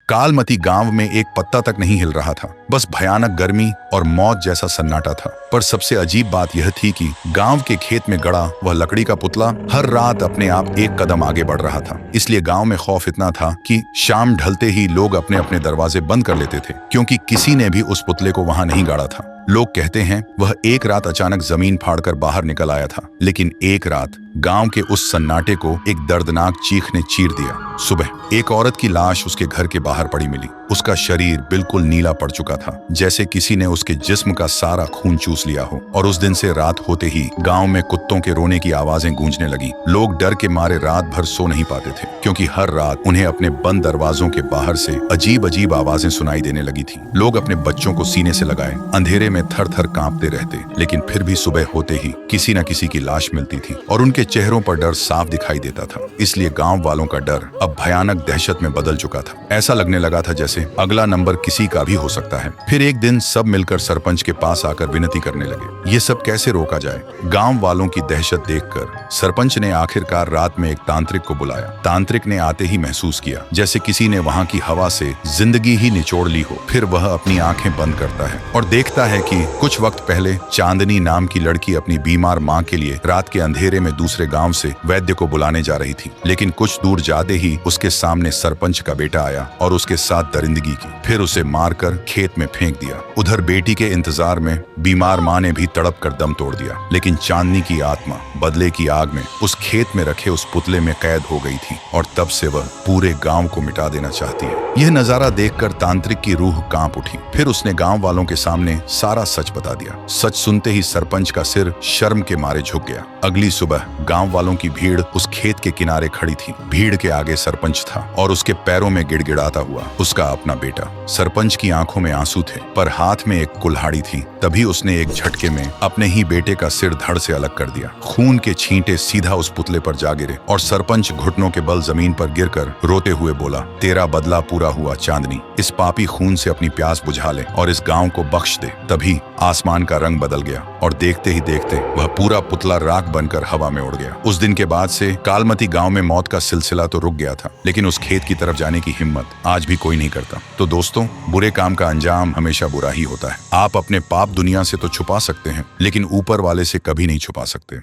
कालमती गांव में एक पत्ता तक नहीं हिल रहा था। बस भयानक गर्मी और मौत जैसा सन्नाटा था। पर सबसे अजीब बात यह थी कि गांव के खेत में गड़ा वह लकड़ी का पुतला हर रात अपने आप एक कदम आगे बढ़ रहा था। इसलिए गांव में खौफ इतना था कि शाम ढलते ही लोग अपने अपने दरवाजे बंद कर लेते थे, क्योंकि किसी ने भी उस पुतले को वहां नहीं गाड़ा था। लोग कहते हैं वह एक रात अचानक जमीन फाड़कर बाहर निकल आया था, लेकिन एक रात गांव के उस सन्नाटे को एक दर्दनाक चीख ने चीर दिया। सुबह एक औरत की लाश उसके घर के बाहर पड़ी मिली। उसका शरीर बिल्कुल नीला पड़ चुका था, जैसे किसी ने उसके जिस्म का सारा खून चूस लिया हो। और उस दिन से रात होते ही गांव में कुत्तों के रोने की आवाजें गूंजने लगी। लोग डर के मारे रात भर सो नहीं पाते थे, क्योंकि हर रात उन्हें अपने बंद दरवाजों के बाहर से अजीब अजीब आवाजें सुनाई देने लगी थी। लोग अपने बच्चों को सीने से लगाए अंधेरे में थर थर कांपते रहते, लेकिन फिर भी सुबह होते ही किसी न किसी की लाश मिलती थी और उनके चेहरों पर डर साफ दिखाई देता था। इसलिए गांव वालों का डर अब भयानक दहशत में बदल चुका था। ऐसा लगने लगा था जैसे अगला नंबर किसी का भी हो सकता है। फिर एक दिन सब मिलकर सरपंच के पास आकर विनती करने लगे, ये सब कैसे रोका जाए। गांव वालों की दहशत देखकर सरपंच ने आखिरकार रात में एक तांत्रिक को बुलाया। तांत्रिक ने आते ही महसूस किया जैसे किसी ने वहां की हवा से जिंदगी ही निचोड़ ली हो। फिर वह अपनी आंखें बंद करता है और देखता है कि कुछ वक्त पहले चांदनी नाम की लड़की अपनी बीमार माँ के लिए रात के अंधेरे में दूसरे गांव से वैद्य को बुलाने जा रही थी। लेकिन कुछ दूर जाते ही उसके सामने सरपंच का बेटा आया और उसके साथ दरिंदगी की। फिर उसे मारकर खेत में फेंक दिया। उधर बेटी के इंतजार में बीमार माँ ने भी तड़प कर दम तोड़ दिया। लेकिन चांदनी की आत्मा बदले की आग में उस खेत में रखे उस पुतले में कैद हो गई थी और तब से वह पूरे गांव को मिटा देना चाहती है। यह नजारा देखकर तांत्रिक की रूह कांप उठी। फिर उसने गांव वालों के सामने सारा सच बता दिया। सच सुनते ही सरपंच का सिर शर्म के मारे झुक गया। अगली सुबह गांव वालों की भीड़ उस खेत के किनारे खड़ी थी। भीड़ के आगे सरपंच था और उसके पैरों में गिड़गिड़ाता हुआ उसका अपना बेटा। सरपंच की आंखों में आंसू थे, पर हाथ में एक कुल्हाड़ी थी। तभी उसने एक झटके में अपने ही बेटे का सिर धड़ से अलग कर दिया। खून के छींटे सीधा उस पुतले पर जा गिरे और सरपंच घुटनों के बल जमीन पर गिरकर रोते हुए बोला, तेरा बदला पूरा हुआ चांदनी। इस पापी खून से अपनी प्यास बुझा ले और इस गांव को बख्श दे। तभी आसमान का रंग बदल गया और देखते ही देखते वह पूरा पुतला राख बनकर हवा में उड़ गया। उस दिन के बाद से कालमती गांव में मौत का सिलसिला तो रुक गया था, लेकिन उस खेत की तरफ जाने की हिम्मत आज भी कोई नहीं करता। तो दोस्तों, बुरे काम का अंजाम हमेशा बुरा ही होता है। आप अपने पाप दुनिया से तो छुपा सकते हैं, लेकिन ऊपर वाले से कभी नहीं छुपा सकते।